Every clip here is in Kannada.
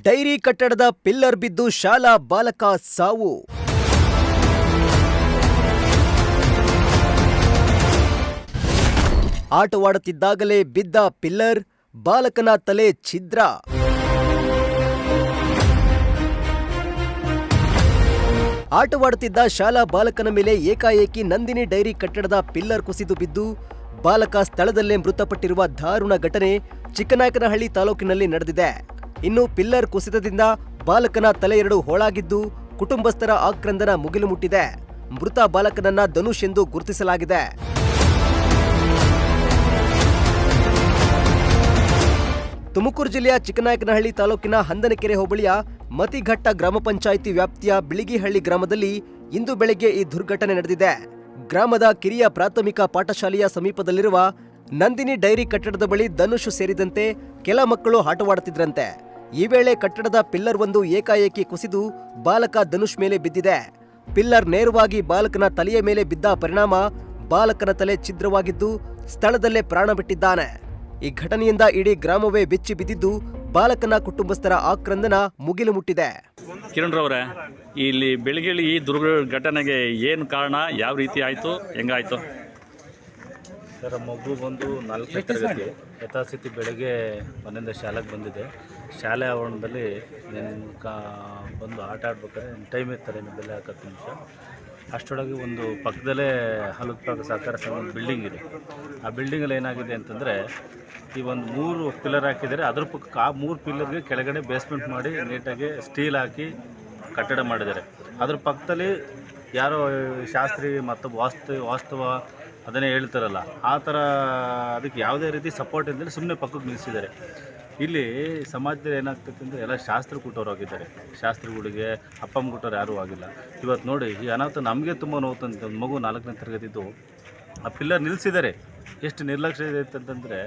ಡೈರಿ ಕಟ್ಟಡದ ಪಿಲ್ಲರ್ ಬಿದ್ದು ಶಾಲಾ ಬಾಲಕ ಸಾವು. ಆಟವಾಡುತ್ತಿದ್ದಾಗಲೇ ಬಿದ್ದ ಪಿಲ್ಲರ್, ಬಾಲಕನ ತಲೆ ಛಿದ್ರ. ಆಟವಾಡುತ್ತಿದ್ದ ಶಾಲಾ ಬಾಲಕನ ಮೇಲೆ ಏಕಾಏಕಿ ನಂದಿನಿ ಡೈರಿ ಕಟ್ಟಡದ ಪಿಲ್ಲರ್ ಕುಸಿದು ಬಿದ್ದು ಬಾಲಕ ಸ್ಥಳದಲ್ಲೇ ಮೃತಪಟ್ಟಿರುವ ದಾರುಣ ಘಟನೆ ಚಿಕ್ಕನಾಯಕನಹಳ್ಳಿ ತಾಲೂಕಿನಲ್ಲಿ ನಡೆದಿದೆ. ಇನ್ನು ಪಿಲ್ಲರ್ ಕುಸಿತದಿಂದ ಬಾಲಕನ ತಲೆ 2 ಹೋಳಾಗಿದ್ದು ಕುಟುಂಬಸ್ಥರ ಆಕ್ರಂದನ ಮುಗಿಲು ಮುಟ್ಟಿದೆ. ಮೃತ ಬಾಲಕನನ್ನ ಧನುಷ್ ಎಂದು ಗುರುತಿಸಲಾಗಿದೆ. ತುಮಕೂರು ಜಿಲ್ಲೆಯ ಚಿಕ್ಕನಾಯಕನಹಳ್ಳಿ ತಾಲೂಕಿನ ಹಂದನಕೆರೆ ಹೋಬಳಿಯ ಮತಿಘಟ್ಟ ಗ್ರಾಮ ಪಂಚಾಯಿತಿ ವ್ಯಾಪ್ತಿಯ ಬಿಳಿಗಿಹಳ್ಳಿ ಗ್ರಾಮದಲ್ಲಿ ಇಂದು ಬೆಳಗ್ಗೆ ಈ ದುರ್ಘಟನೆ ನಡೆದಿದೆ. ಗ್ರಾಮದ ಕಿರಿಯ ಪ್ರಾಥಮಿಕ ಪಾಠಶಾಲೆಯ ಸಮೀಪದಲ್ಲಿರುವ ನಂದಿನಿ ಡೈರಿ ಕಟ್ಟಡದ ಬಳಿ ಧನುಷ್ ಸೇರಿದಂತೆ ಕೆಲ ಮಕ್ಕಳು ಆಟವಾಡುತ್ತಿದ್ರಂತೆ. ಈ ವೇಳೆ ಕಟ್ಟಡದ ಪಿಲ್ಲರ್ ಒಂದು ಏಕಾಏಕಿ ಕುಸಿದು ಬಾಲಕ ಧನುಷ್ ಮೇಲೆ ಬಿದ್ದಿದೆ. ಪಿಲ್ಲರ್ ನೇರವಾಗಿ ಬಾಲಕನ ತಲೆಯ ಮೇಲೆ ಬಿದ್ದ ಪರಿಣಾಮ ಬಾಲಕನ ತಲೆ ಛಿದ್ರವಾಗಿದ್ದು ಸ್ಥಳದಲ್ಲೇ ಪ್ರಾಣ ಬಿಟ್ಟಿದ್ದಾನೆ. ಈ ಘಟನೆಯಿಂದ ಇಡೀ ಗ್ರಾಮವೇ ಬೆಚ್ಚಿ ಬಿದ್ದಿದ್ದು ಬಾಲಕನ ಕುಟುಂಬಸ್ಥರ ಆಕ್ರಂದನ ಮುಗಿಲು ಮುಟ್ಟಿದೆ. ಕಿರಣ್ ರವರೇ, ಇಲ್ಲಿ ಬೆಳಗ್ಗೆ ಈ ದುರ್ಘಟನೆಗೆ ಏನು ಕಾರಣ, ಯಾವ ರೀತಿ ಆಯಿತು, ಹೆಂಗಾಯಿತು? ಸರ್, ಮಗು ಬಂದು 4ನೇ ತರಗತಿ ಯಥಾಸ್ಥಿತಿ ಬೆಳಗ್ಗೆ ಮನೆಯಿಂದ ಶಾಲೆಗೆ ಬಂದಿದೆ. ಶಾಲೆ ಆವರಣದಲ್ಲಿ ಬಂದು ಆಟ ಆಡ್ಬೇಕಾದ್ರೆ ಟೈಮ್ ಇರ್ತಾರೆ, ಬೆಲೆ 10 ನಿಮಿಷ. ಅಷ್ಟರೊಳಗೆ ಒಂದು ಪಕ್ಕದಲ್ಲೇ ಹಲುತ್ಪಾಗ ಸಹಕಾರ ಸಂಘ ಬಿಲ್ಡಿಂಗ್ ಇದೆ. ಆ ಬಿಲ್ಡಿಂಗಲ್ಲಿ ಏನಾಗಿದೆ ಅಂತಂದರೆ, ಈ ಒಂದು 3 ಪಿಲ್ಲರ್ ಹಾಕಿದ್ದಾರೆ. ಅದ್ರ ಪಕ್ಕ ಆ 3 ಪಿಲ್ಲರ್ಗೆ ಕೆಳಗಡೆ ಬೇಸ್ಮೆಂಟ್ ಮಾಡಿ ನೀಟಾಗಿ ಸ್ಟೀಲ್ ಹಾಕಿ ಕಟ್ಟಡ ಮಾಡಿದ್ದಾರೆ. ಅದ್ರ ಪಕ್ಕದಲ್ಲಿ ಯಾರೋ ಶಾಸ್ತ್ರಿ ಮತ್ತು ವಾಸ್ತವ ಅದನ್ನೇ ಹೇಳ್ತಾರಲ್ಲ, ಆ ಥರ ಅದಕ್ಕೆ ಯಾವುದೇ ರೀತಿ ಸಪೋರ್ಟ್ ಇಲ್ಲದೆ ಸುಮ್ಮನೆ ಪಕ್ಕಕ್ಕೆ ನಿಲ್ಲಿಸಿದ್ದಾರೆ. ಇಲ್ಲಿ ಸಮಾಜದಲ್ಲಿ ಏನಾಗ್ತೈತೆ ಅಂದರೆ ಎಲ್ಲ ಶಾಸ್ತ್ರ ಕೊಟ್ಟವ್ರು ಶಾಸ್ತ್ರಿಗಳಿಗೆ ಅಪ್ಪಮ್ಮ ಕೊಟ್ಟವ್ರು ಯಾರೂ ಆಗಿಲ್ಲ. ಇವತ್ತು ನೋಡಿ, ಈ ಅನಾಹುತ ನಮಗೆ ತುಂಬ ನೋವು ತಂದಿದೆ. ಒಂದು ಮಗು 4ನೇ ತರಗತಿದ್ದು ಆ ಪಿಲ್ಲರ್ ನಿಲ್ಲಿಸಿದ್ದಾರೆ. ಎಷ್ಟು ನಿರ್ಲಕ್ಷ್ಯ ಇದೆ ಅಂತಂದರೆ,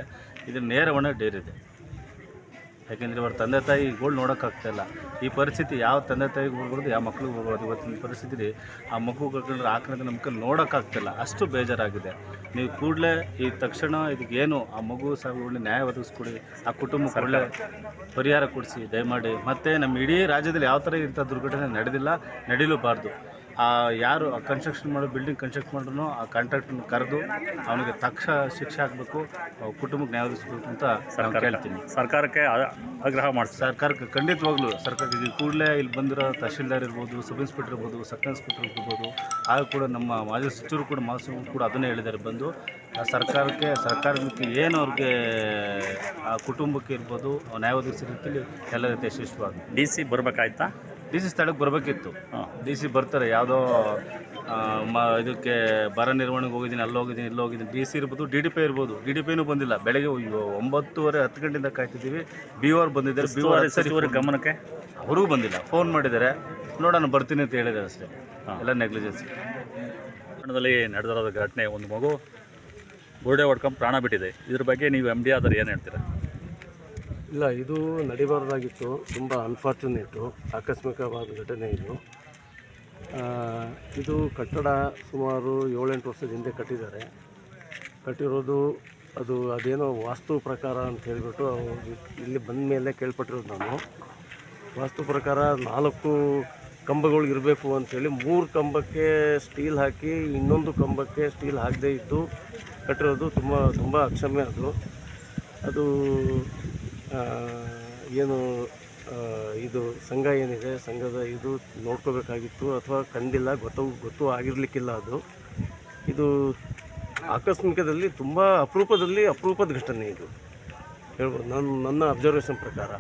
ಇದು ನೇರ ಹೊಣೆ ಡೇರಿದೆ. ಯಾಕೆಂದರೆ ಅವ್ರ ತಂದೆ ತಾಯಿಗಳು ನೋಡೋಕ್ಕಾಗ್ತಾಯಿಲ್ಲ. ಈ ಪರಿಸ್ಥಿತಿ ಯಾವ ತಂದೆ ತಾಯಿಗೆ ಬರ್ಬೋದು, ಯಾವ ಮಕ್ಳಿಗೆ ಬರ್ಬೋದು. ಇವತ್ತಿನ ಪರಿಸ್ಥಿತಿ ಆ ಮಗು ಕಳ್ಕೊಂಡ್ರೆ ಆಕ್ರಂತ ನಮ್ಮ ಕೈಲಿ ನೋಡೋಕ್ಕಾಗ್ತಿಲ್ಲ, ಅಷ್ಟು ಬೇಜಾರಾಗಿದೆ. ನೀವು ಕೂಡಲೇ ಈ ತಕ್ಷಣ ಇದಕ್ಕೇನು ಆ ಮಗು ಒಳ್ಳೆ ನ್ಯಾಯ ಒದಗಿಸ್ಕೊಡಿ, ಆ ಕುಟುಂಬಕ್ಕೆ ಒಳ್ಳೆ ಪರಿಹಾರ ಕೊಡಿಸಿ ದಯಮಾಡಿ. ಮತ್ತು ನಮ್ಮ ಇಡೀ ರಾಜ್ಯದಲ್ಲಿ ಯಾವ ಥರ ಇಂಥ ದುರ್ಘಟನೆ ನಡೆದಿಲ್ಲ, ನಡೀಲೂಬಾರ್ದು. ಯಾರು ಬಿಲ್ಡಿಂಗ್ ಕನ್ಸ್ಟ್ರಕ್ಟ್ ಮಾಡಿದ್ರು ಆ ಕಾಂಟ್ರಾಕ್ಟರ್ನ ಕರೆದು ಅವನಿಗೆ ತಕ್ಷಣ ಶಿಕ್ಷೆ ಹಾಕಬೇಕು, ಕುಟುಂಬಕ್ಕೆ ನ್ಯಾಯ ಒದಗಿಸ್ಬೇಕು ಅಂತ ನಾನು ಕೇಳ್ತೀನಿ. ಸರ್ಕಾರಕ್ಕೆ ಆಗ್ರಹ ಮಾಡಿ. ಸರ್ಕಾರಕ್ಕೆ ಖಂಡಿತವಾಗ್ಲೂ ಸರ್ಕಾರಕ್ಕೆ ಕೂಡಲೇ ಇಲ್ಲಿ ಬಂದಿರೋ ತಹಶೀಲ್ದಾರ್ ಇರ್ಬೋದು, ಸಬ್ ಇನ್ಸ್ಪೆಕ್ಟರ್ ಇರ್ಬೋದು, ಸಬ್ ಇನ್ಸ್ಪೆಕ್ಟರ್ ಇರ್ಬೋದು, ಆಗ ಕೂಡ ನಮ್ಮ ಮಾಜಿ ಸಚಿವರು ಕೂಡ ಕೂಡ ಅದನ್ನೇ ಹೇಳಿದ್ದಾರೆ. ಬಂದು ಆ ಸರ್ಕಾರಕ್ಕೆ ಏನು ಅವ್ರಿಗೆ ಆ ಕುಟುಂಬಕ್ಕೆ ಇರ್ಬೋದು ನ್ಯಾಯ ಒದಗಿಸೋ ರೀತಿಯಲ್ಲಿ ಎಲ್ಲ ರೀತಿ ಯಶಸ್ವಿಯಾಗಿ DC ಬರಬೇಕಾಯ್ತಾ? DC ಸ್ಥಳಕ್ಕೆ ಬರಬೇಕಿತ್ತು. DC ಬರ್ತಾರೆ. ಯಾವುದೋ ಇದಕ್ಕೆ ಬರ ನಿರ್ವಹಣೆಗೆ ಹೋಗಿದ್ದೀನಿ, ಅಲ್ಲಿ ಹೋಗಿದ್ದೀನಿ. DC ಇರ್ಬೋದು, DDP ಇರ್ಬೋದು. DDPನೂ ಬಂದಿಲ್ಲ. ಬೆಳಗ್ಗೆ 9:30 10 ಗಂಟೆಯಿಂದ ಕಾಯ್ತಿದ್ದೀವಿ. BO ಬಂದಿದ್ದಾರೆ. ಸಚಿವರ ಗಮನಕ್ಕೆ ಅವ್ರಿಗೂ ಬಂದಿಲ್ಲ. ಫೋನ್ ಮಾಡಿದ್ದಾರೆ, ನೋಡೋಣ ಬರ್ತೀನಿ ಅಂತ ಹೇಳಿದ್ದಾರೆ ಅಷ್ಟೇ. ಎಲ್ಲ ನೆಗ್ಲಿಜೆನ್ಸಿ. ಪಟ್ಟಣದಲ್ಲಿ ನಡೆದಿರೋ ಘಟನೆ, ಒಂದು ಮಗು ಬುರುಡೆ ಹೊಡ್ಕೊಂಡು ಪ್ರಾಣ ಬಿಟ್ಟಿದೆ. ಇದ್ರ ಬಗ್ಗೆ ನೀವು MD ಆದರೂ ಏನು ಹೇಳ್ತೀರಾ? ಇಲ್ಲ, ಇದು ನಡಿಬಾರ್ದಾಗಿತ್ತು. ತುಂಬ ಅನ್ಫಾರ್ಚುನೇಟು, ಆಕಸ್ಮಿಕವಾದ ಘಟನೆ ಇದು. ಇದು ಕಟ್ಟಡ ಸುಮಾರು 7-8 ವರ್ಷದ ಹಿಂದೆ ಕಟ್ಟಿರೋದು. ಅದೇನೋ ವಾಸ್ತು ಪ್ರಕಾರ ಅಂತ ಹೇಳಿಬಿಟ್ಟು ಇಲ್ಲಿ ಬಂದ ಮೇಲೆ ಕೇಳ್ಪಟ್ಟಿರೋದು ನಾನು. ವಾಸ್ತು ಪ್ರಕಾರ 4 ಕಂಬಗಳು ಇರಬೇಕು ಅಂಥೇಳಿ 3 ಕಂಬಕ್ಕೆ ಸ್ಟೀಲ್ ಹಾಕಿ ಇನ್ನೊಂದು ಕಂಬಕ್ಕೆ ಸ್ಟೀಲ್ ಹಾಕದೇ ಇದ್ದು ಕಟ್ಟಿರೋದು. ತುಂಬ ಅಕ್ಷಮ್ಯ ಅದು. ಏನು ಇದು ಸಂಘ ಏನಿದೆ, ಸಂಘದ ಇದು ನೋಡ್ಕೋಬೇಕಾಗಿತ್ತು, ಅಥವಾ ಕಂಡಿಲ್ಲ, ಗೊತ್ತೂ ಆಗಿರಲಿಕ್ಕಿಲ್ಲ. ಇದು ಆಕಸ್ಮಿಕದಲ್ಲಿ ತುಂಬ ಅಪರೂಪದ ಘಟನೆ ಇದು ಹೇಳ್ಬೋದು, ನನ್ನ ಅಬ್ಸರ್ವೇಷನ್ ಪ್ರಕಾರ.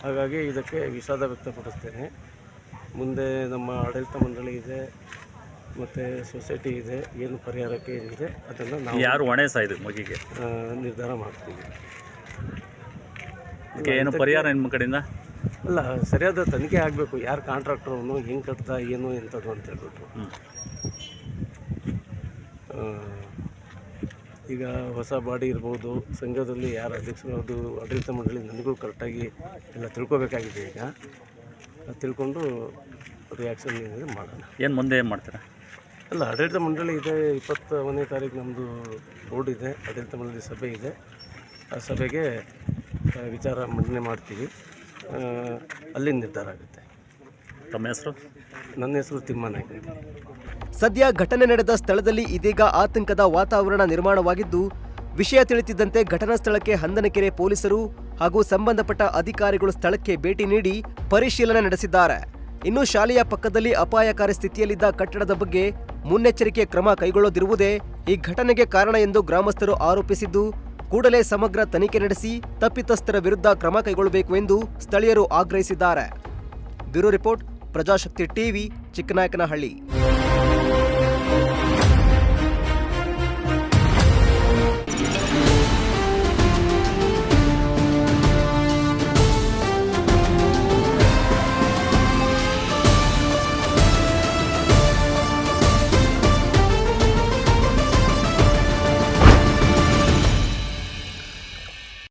ಹಾಗಾಗಿ ಇದಕ್ಕೆ ವಿಷಾದ ವ್ಯಕ್ತಪಡಿಸ್ತೇನೆ. ಮುಂದೆ ನಮ್ಮ ಆಡಳಿತ ಮಂಡಳಿ ಇದೆ ಮತ್ತು ಸೊಸೈಟಿ ಇದೆ, ಏನು ಪರಿಹಾರಕ್ಕೆ ಏನಿದೆ ಅದನ್ನು ನಾವು ಯಾರು ಹೊಣೆ ಸಾಯಿದೆ ಮಗಿಗೆ ನಿರ್ಧಾರ ಮಾಡ್ತೀವಿ. ಏನು ಪರಿಹಾರ ನಿಮ್ಮ ಕಡೆಯಿಂದ? ಅಲ್ಲ, ಸರಿಯಾದ ತನಿಖೆ ಆಗಬೇಕು. ಯಾರು ಕಾಂಟ್ರಾಕ್ಟರ್, ಅವನು ಹೆಂಗೆ ಕಟ್ಟ, ಏನು ಎಂಥದ್ದು ಅಂತ ಹೇಳ್ಬಿಟ್ಟು. ಈಗ ಹೊಸ ಬಾಡಿ ಇರ್ಬೋದು, ಸಂಘದಲ್ಲಿ ಯಾರು ಅಧ್ಯಕ್ಷರು, ಅದು ಆಡಳಿತ ಮಂಡಳಿ ನನಗೂ ಕರೆಕ್ಟಾಗಿ ಎಲ್ಲ ತಿಳ್ಕೊಬೇಕಾಗಿದೆ. ಈಗ ಅದು ತಿಳ್ಕೊಂಡು ರಿಯಾಕ್ಷನ್ ಏನಿದೆ ಮಾಡೋಣ. ಏನು ಮುಂದೆ ಏನು ಮಾಡ್ತೀರಾ? ಅಲ್ಲ, ಆಡಳಿತ ಮಂಡಳಿ ಇದೆ. 21ನೇ ತಾರೀಕು ನಮ್ಮದು ಬೋರ್ಡ್ ಇದೆ, ಆಡಳಿತ ಮಂಡಳಿ ಸಭೆ ಇದೆ. ಆ ಸಭೆಗೆ ವಿಚಾರ ಮಂಡನೆ ಮಾಡ್ತೀವಿ. ಅಲ್ಲಿ ನಿರ್ಧಾರ ಆಗುತ್ತೆ. ತಮ್ಮ ಹೆಸರು? ನನ್ನ ಹೆಸರು ತಿಮ್ಮನಾಯ್ಕ. ಸದ್ಯ ಘಟನೆ ನಡೆದ ಸ್ಥಳದಲ್ಲಿ ಇದೀಗ ಆತಂಕದ ವಾತಾವರಣ ನಿರ್ಮಾಣವಾಗಿದ್ದು, ವಿಷಯ ತಿಳಿಯುತ್ತಿದ್ದಂತೆ ಘಟನಾ ಸ್ಥಳಕ್ಕೆ ಹಂದನಕೆರೆ ಪೊಲೀಸರು ಹಾಗೂ ಸಂಬಂಧಪಟ್ಟ ಅಧಿಕಾರಿಗಳು ಸ್ಥಳಕ್ಕೆ ಭೇಟಿ ನೀಡಿ ಪರಿಶೀಲನೆ ನಡೆಸಿದ್ದಾರೆ. ಇನ್ನು ಶಾಲೆಯ ಪಕ್ಕದಲ್ಲಿ ಅಪಾಯಕಾರಿ ಸ್ಥಿತಿಯಲ್ಲಿದ್ದ ಕಟ್ಟಡದ ಬಗ್ಗೆ ಮುನ್ನೆಚ್ಚರಿಕೆ ಕ್ರಮ ಕೈಗೊಳ್ಳದಿರುವುದೇ ಈ ಘಟನೆಗೆ ಕಾರಣ ಎಂದು ಗ್ರಾಮಸ್ಥರು ಆರೋಪಿಸಿದ್ದು, ಕೂಡಲೇ ಸಮಗ್ರ ತನಿಖೆ ನಡೆಸಿ ತಪ್ಪಿತಸ್ಥರ ವಿರುದ್ಧ ಕ್ರಮ ಕೈಗೊಳ್ಳಬೇಕು ಎಂದು ಸ್ಥಳೀಯರು ಆಗ್ರಹಿಸಿದ್ದಾರೆ. Bureau report, Prajashakti TV, Chiknayakanahalli.